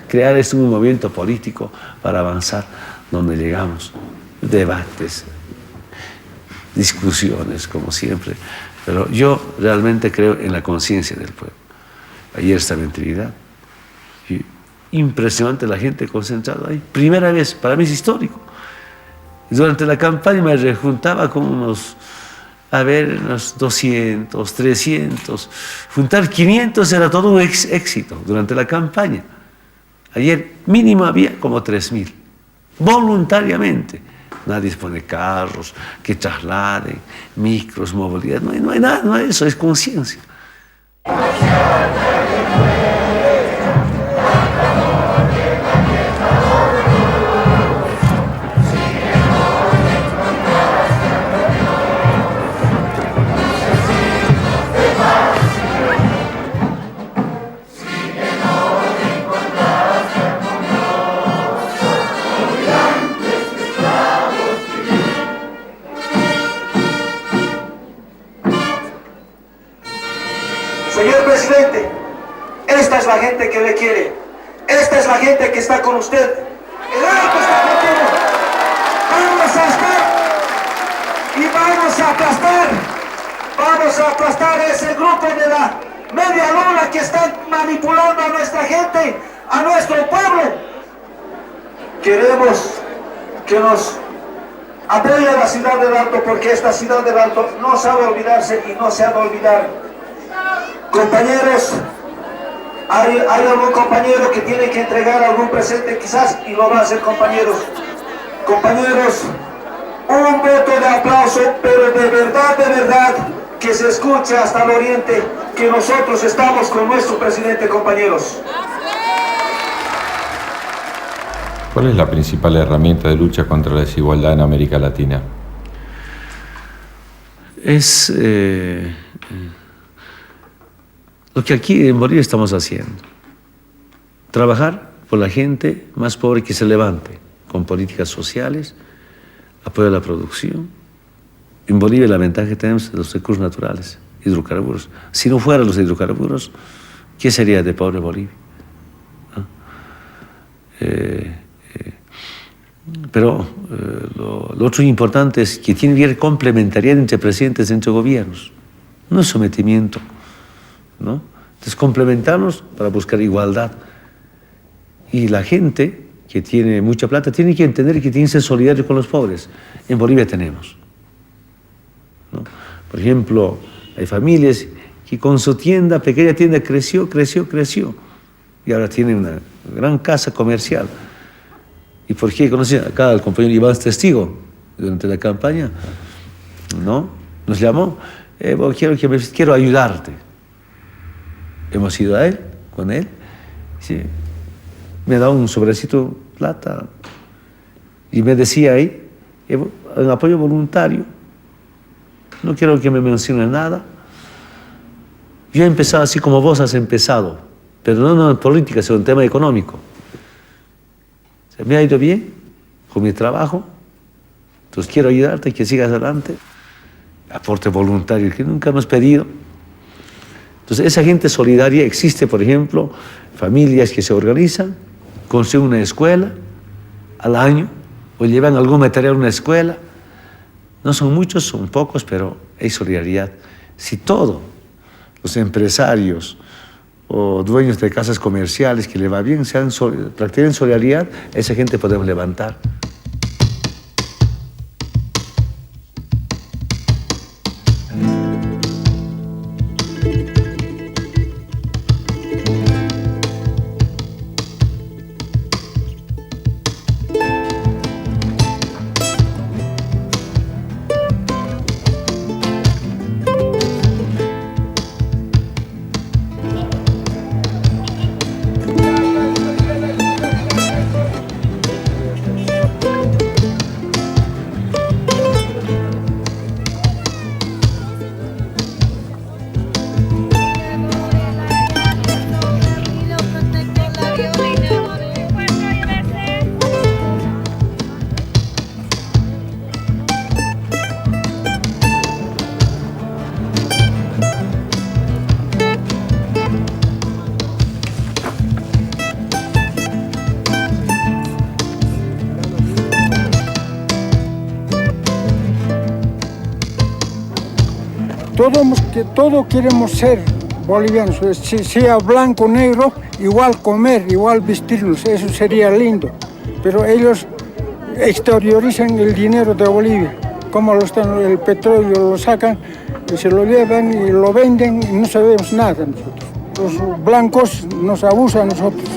Crear un movimiento político para avanzar donde llegamos. Debates, discusiones, como siempre. Pero yo realmente creo en la conciencia del pueblo. Ayer estaba en Trinidad. Impresionante la gente concentrada ahí. Primera vez, para mí es histórico. Durante la campaña me rejuntaba con unos 200, 300. Juntar 500 era todo un éxito durante la campaña. Ayer mínimo había como 3.000. Voluntariamente. Nadie pone carros que trasladen, micros, movilidad. No hay nada, no hay eso, es conciencia. Señor presidente, esta es la gente que le quiere, esta es la gente que está con usted, el alto está contigo. Vamos a estar y vamos a aplastar ese grupo de la media luna que están manipulando a nuestra gente, a nuestro pueblo. Queremos que nos apoye la ciudad del Alto, porque esta ciudad del Alto no sabe olvidarse y no se ha de olvidar. Compañeros, hay algún compañero que tiene que entregar algún presente quizás y lo va a hacer, compañeros. Compañeros, un voto de aplauso, pero de verdad, que se escuche hasta el oriente que nosotros estamos con nuestro presidente, compañeros. ¿Cuál es la principal herramienta de lucha contra la desigualdad en América Latina? Es lo que aquí en Bolivia estamos haciendo. Trabajar por la gente más pobre que se levante, con políticas sociales, apoyo a la producción. En Bolivia la ventaja que tenemos es los recursos naturales, hidrocarburos. Si no fueran los hidrocarburos, ¿qué sería de pobre Bolivia? Pero lo otro importante es que tiene que haber complementariedad entre presidentes, entre gobiernos, no sometimiento, ¿no? Entonces complementarnos para buscar igualdad. Y la gente que tiene mucha plata tiene que entender que tiene que ser solidario con los pobres. En Bolivia tenemos, ¿no? Por ejemplo, hay familias que con su pequeña tienda creció. Y ahora tiene una gran casa comercial. ¿Y por qué? Conocí acá al compañero Iván Testigo durante la campaña, ¿no? Nos llamó, quiero ayudarte. Hemos ido a él, con él, sí. Me ha dado un sobrecito de plata y me decía ahí, en apoyo voluntario, no quiero que me mencione nada. Yo he empezado así como vos has empezado, pero no en política, sino en tema económico. Se me ha ido bien con mi trabajo, entonces quiero ayudarte, que sigas adelante. Aporte voluntario que nunca hemos pedido. Entonces esa gente solidaria existe, por ejemplo, familias que se organizan, consiguen una escuela al año o llevan algún material a una escuela. No son muchos, son pocos, pero hay solidaridad. Si todos los empresarios o dueños de casas comerciales que le va bien practiquen solidaridad, esa gente podemos levantar. Todos queremos ser bolivianos, sea blanco, negro, igual comer, igual vestirnos, eso sería lindo. Pero ellos exteriorizan el dinero de Bolivia, como el petróleo lo sacan, se lo llevan y lo venden y no sabemos nada nosotros. Los blancos nos abusan a nosotros,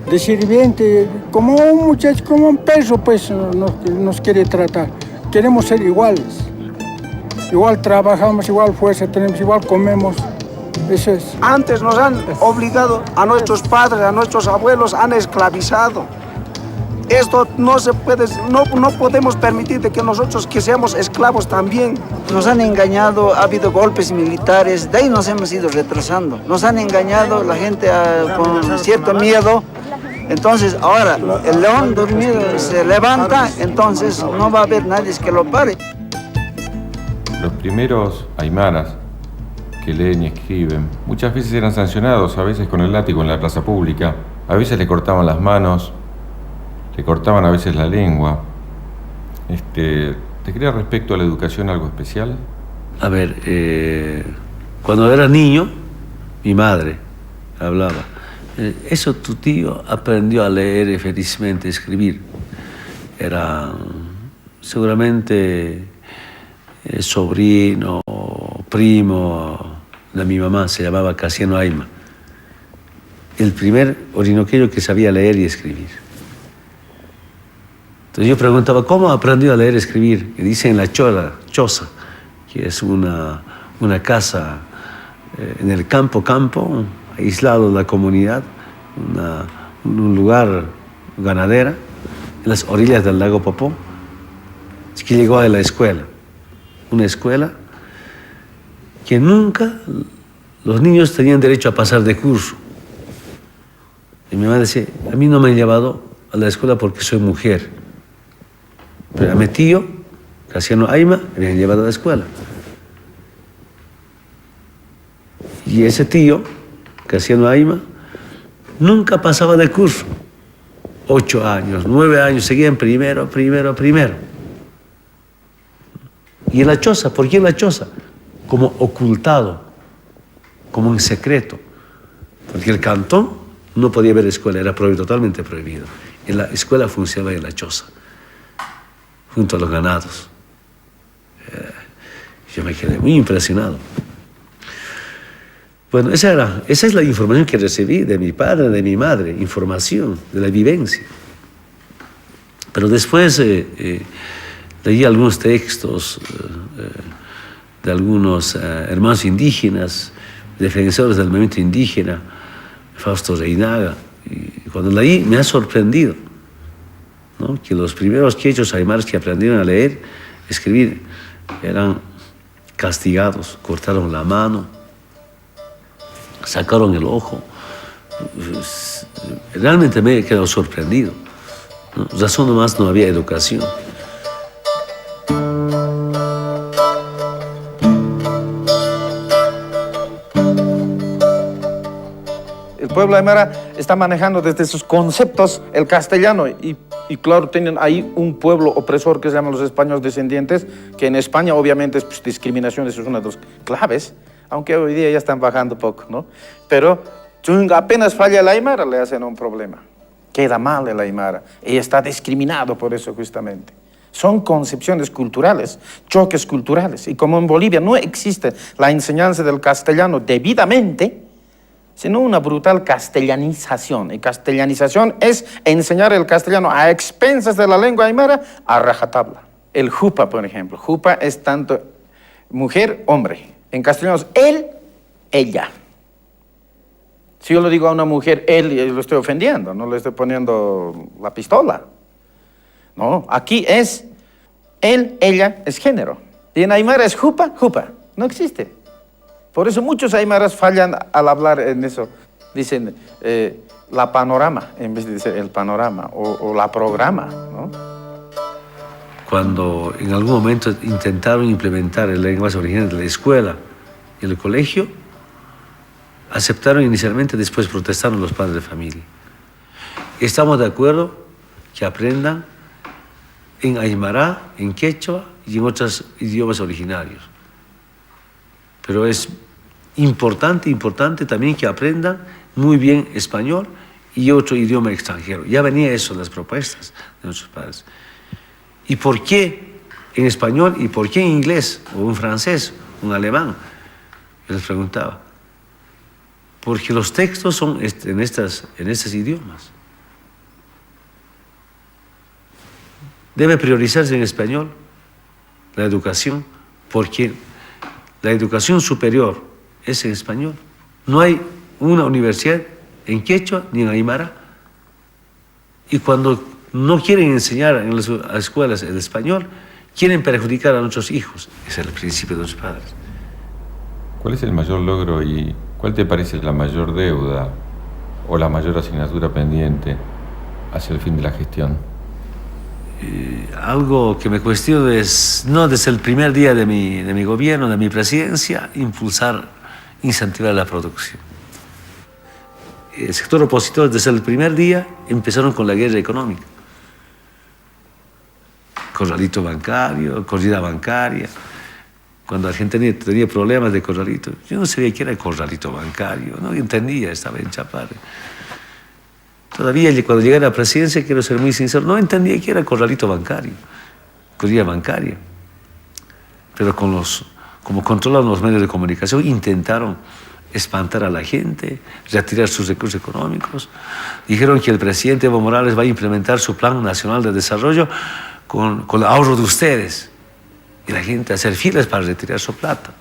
de sirviente, como un muchacho, como un perro, pues nos quiere tratar. Queremos ser iguales. Igual trabajamos, igual fuerza tenemos, igual comemos. Eso es. Antes nos han obligado, a nuestros padres, a nuestros abuelos, han esclavizado. Esto no se puede, no podemos permitir de que nosotros que seamos esclavos también. Nos han engañado, ha habido golpes militares, de ahí nos hemos ido retrasando. Nos han engañado, la gente con cierto miedo. Entonces ahora el león dormido se levanta, entonces no va a haber nadie que lo pare. Los primeros aymaras que leen y escriben muchas veces eran sancionados, a veces con el látigo en la plaza pública, a veces le cortaban las manos, le cortaban a veces la lengua. ¿Te quería respecto a la educación algo especial? A ver, cuando era niño, mi madre hablaba. Eso tu tío aprendió a leer y felizmente a escribir. Era seguramente sobrino, primo de mi mamá, se llamaba Casiano Ayma. El primer orinoqueño que sabía leer y escribir. Entonces yo preguntaba, ¿cómo aprendió a leer y escribir? Y dice en la choza, que es una casa en el campo, aislado de la comunidad, un lugar ganadera, en las orillas del lago Popó. Es que llegó a la escuela, una escuela que nunca los niños tenían derecho a pasar de curso. Y mi mamá decía, a mí no me han llevado a la escuela porque soy mujer, pero a mi tío, Casiano Ayma, me han llevado a la escuela. Y ese tío, Casiano Ayma, nunca pasaba de curso. 8 años, 9 años, seguían primero. Y en la choza, ¿por qué en la choza? Como ocultado, como en secreto. Porque el cantón no podía haber escuela, era prohibido, totalmente prohibido. Y la escuela funcionaba en la choza, junto a los ganados. Yo me quedé muy impresionado. Bueno, esa es la información que recibí de mi padre, de mi madre, información de la vivencia. Pero después leí algunos textos de algunos hermanos indígenas, defensores del movimiento indígena, Fausto Reinaga. Y cuando leí me ha sorprendido, ¿no?, que los primeros quechos aymaras que aprendieron a leer, escribir, eran castigados, cortaron la mano, sacaron el ojo. Realmente me he quedado sorprendido, ¿no? Razón nomás, no había educación. El pueblo aymara está manejando desde sus conceptos el castellano y claro, tienen ahí un pueblo opresor que se llama los españoles descendientes, que en España obviamente es, pues, discriminación, eso es una de las claves, aunque hoy día ya están bajando poco, ¿no? Pero apenas falla el aymara le hacen un problema, queda mal el aymara y está discriminado por eso justamente. Son concepciones culturales, choques culturales, y como en Bolivia no existe la enseñanza del castellano debidamente, sino una brutal castellanización. Y castellanización es enseñar el castellano a expensas de la lengua aymara a rajatabla. El jupa, por ejemplo. Jupa es tanto mujer, hombre. En castellano es él, ella. Si yo le digo a una mujer él, lo estoy ofendiendo, no le estoy poniendo la pistola. No, aquí es él, ella, es género. Y en aymara es jupa, jupa. No existe. Por eso muchos aymaras fallan al hablar en eso. Dicen la panorama en vez de decir el panorama o la programa, ¿no? Cuando en algún momento intentaron implementar el lenguaje original de la escuela y el colegio, aceptaron inicialmente, después protestaron los padres de familia. Estamos de acuerdo que aprendan en aymara, en quechua y en otros idiomas originarios. Pero es importante también que aprendan muy bien español y otro idioma extranjero. Ya venía eso en las propuestas de nuestros padres. ¿Y por qué en español y por qué en inglés o en francés o en alemán? Yo les preguntaba. Porque los textos son en estos idiomas. Debe priorizarse en español la educación, porque la educación superior es en español. No hay una universidad en quechua ni en aymara. Y cuando no quieren enseñar en las escuelas el español, quieren perjudicar a nuestros hijos. Ese es el principio de los padres. ¿Cuál es el mayor logro y cuál te parece la mayor deuda o la mayor asignatura pendiente hacia el fin de la gestión? Algo que me cuestiono es, no desde el primer día de mi gobierno, de mi presidencia, incentivar la producción. El sector opositor desde el primer día empezaron con la guerra económica. Corralito bancario, corrida bancaria. Cuando Argentina tenía problemas de corralito, yo no sabía qué era el corralito bancario, no entendía, estaba en Chapare. Todavía cuando llegué a la presidencia, quiero ser muy sincero, no entendía qué era el corralito bancario, corrida bancaria. Pero como controlan los medios de comunicación, intentaron espantar a la gente, retirar sus recursos económicos. Dijeron que el presidente Evo Morales va a implementar su Plan Nacional de Desarrollo con el ahorro de ustedes. Y la gente a hacer filas para retirar su plata.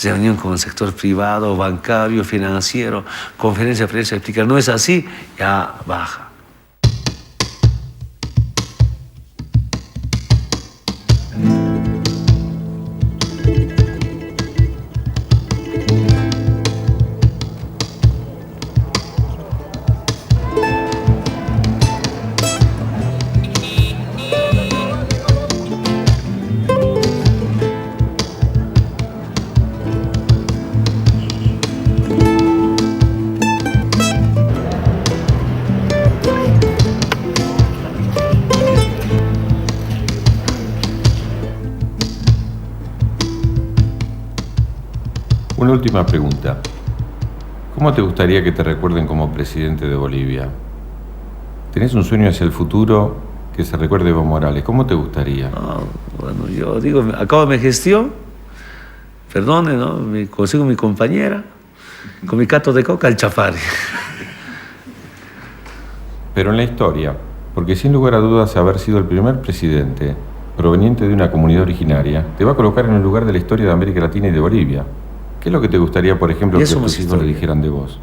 Reunión con el sector privado, bancario, financiero, conferencia de prensa, explicar, no es así, ya baja. Una última pregunta. ¿Cómo te gustaría que te recuerden como presidente de Bolivia? ¿Tenés un sueño hacia el futuro que se recuerde Evo Morales? ¿Cómo te gustaría? Bueno, yo digo, acabo mi gestión, perdone, ¿no? Me consigo mi compañera, con mi cato de coca, el chafari. Pero en la historia, porque sin lugar a dudas haber sido el primer presidente proveniente de una comunidad originaria, te va a colocar en el lugar de la historia de América Latina y de Bolivia. ¿Qué es lo que te gustaría, por ejemplo, que tus hijos le dijeran de vos?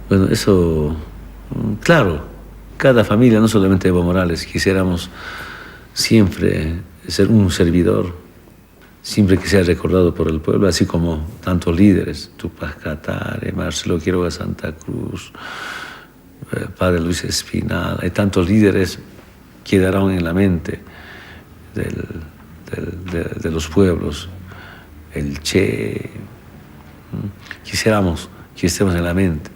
Bueno, eso, claro, cada familia, no solamente Evo Morales, quisiéramos siempre ser un servidor, siempre que sea recordado por el pueblo, así como tantos líderes, Tupac Katare, Marcelo Quiroga Santa Cruz, Padre Luis Espinal, hay tantos líderes que quedaron en la mente de los pueblos, el Che, quisiéramos que estemos en la mente.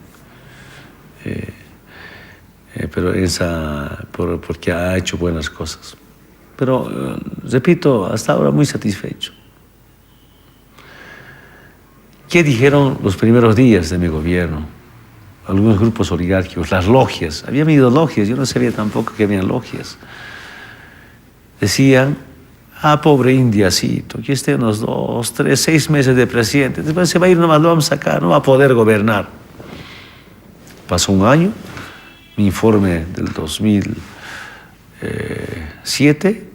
Pero porque ha hecho buenas cosas. Pero, repito, hasta ahora muy satisfecho. ¿Qué dijeron los primeros días de mi gobierno? Algunos grupos oligárquicos, las logias. Había habido logias, yo no sabía tampoco que había logias. Decían, pobre indiacito, que esté unos 2, 3, 6 meses de presidente, después se va a ir, nomás lo vamos a sacar, no va a poder gobernar. Pasó un año, mi informe del 2007,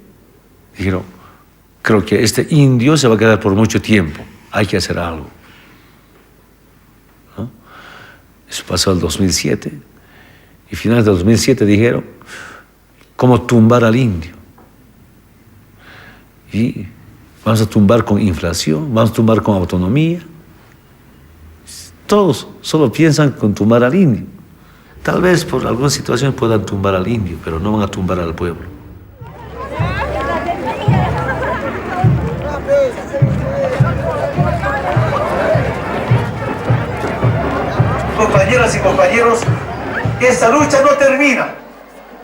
dijeron, creo que este indio se va a quedar por mucho tiempo, hay que hacer algo. ¿No? Eso pasó el 2007, y finales del 2007 dijeron, ¿cómo tumbar al indio? Y vamos a tumbar con inflación, vamos a tumbar con autonomía. Todos solo piensan con tumbar al indio. Tal vez por alguna situación puedan tumbar al indio, pero no van a tumbar al pueblo. Compañeras y compañeros, esta lucha no termina.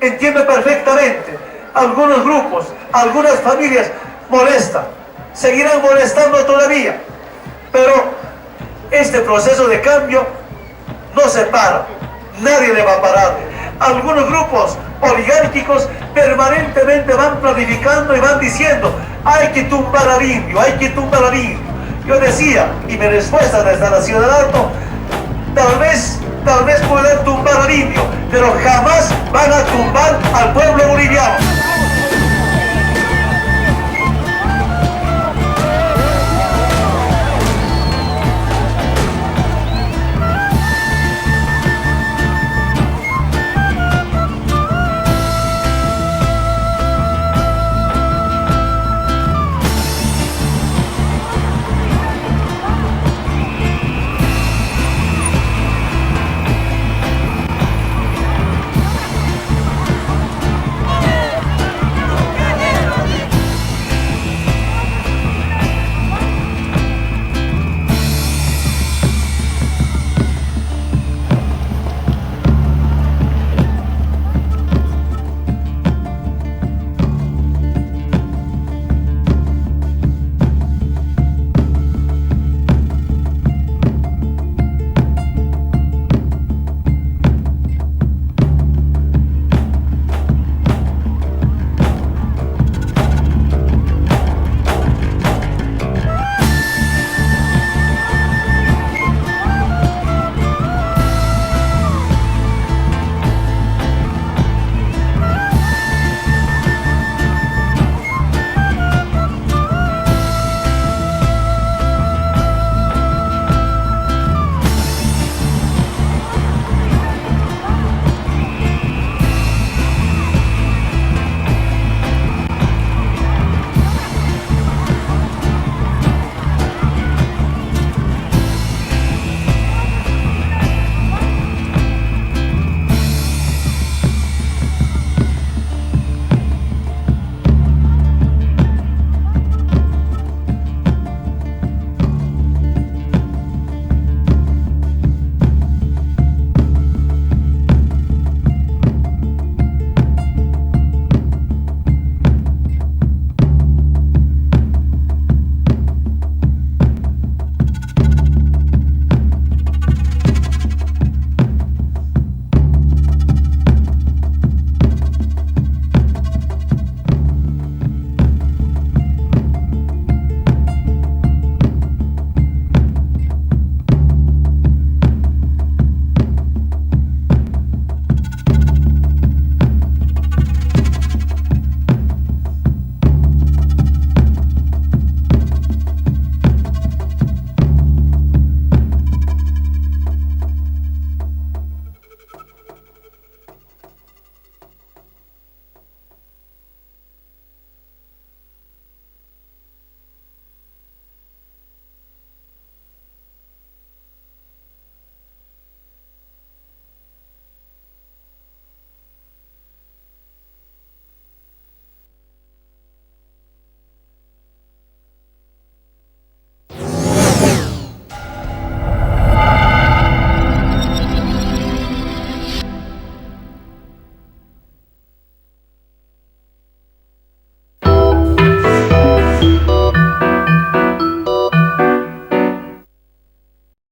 Entiendo perfectamente. Algunos grupos, algunas familias molestan, seguirán molestando todavía. Pero este proceso de cambio no se para. Nadie le va a parar. Algunos grupos oligárquicos permanentemente van planificando y van diciendo, hay que tumbar al indio, hay que tumbar al indio. Yo decía, y mi respuesta desde la Ciudad del Alto, tal vez puedan tumbar al indio, pero jamás van a tumbar al pueblo boliviano.